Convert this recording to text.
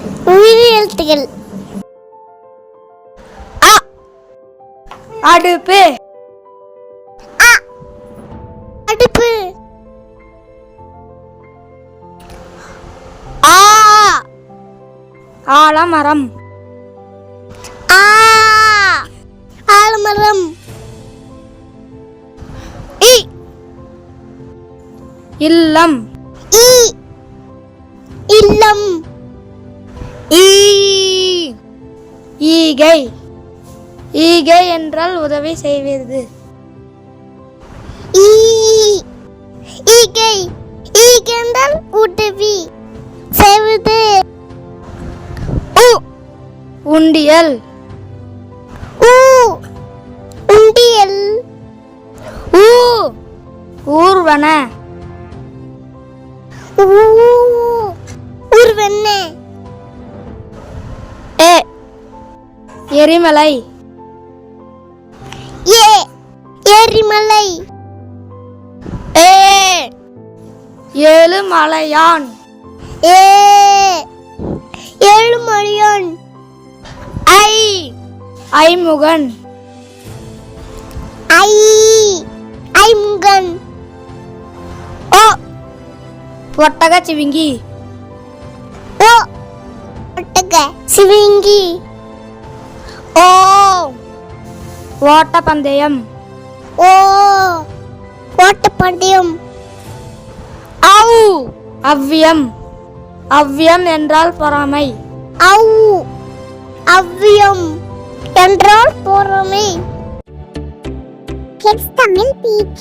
உயிர் எழுத்துகள். அ அடுப்பு. அ அடுப்பு. ஆ ஆலமரம். ஆ ஆலமரம். இ இல்லம். ஈ இல்லம். ஈ ஈகை. ஈகை என்றால் உதவி செய்வது. ஈ ஈகை. ஈகென்றால் உதவி செய்வது. உ உண்டியல். ஊ உண்டியல். ஊ ஊர்வன. ஊர்வன. ஏ எரிமலை. ஏ எரிமலை. ஏ ஏழுமலையான். ஏ ஏழுமலையான். ஐ ஐமுகன். ஐ ஐமுகன். ஓ ஒட்டகச் சிவிங்கி. ஓ ஒட்டக சிவிங்கி. ஓ ஓட்டப்பந்தயம். ஓ ஓட்டப்பந்தயம். ஔ அவ்வியம். அவ்வியம் என்றால் பொறாமை. ஔ அவ்வியம் என்றால் பொறாமை. Kids Tamil PK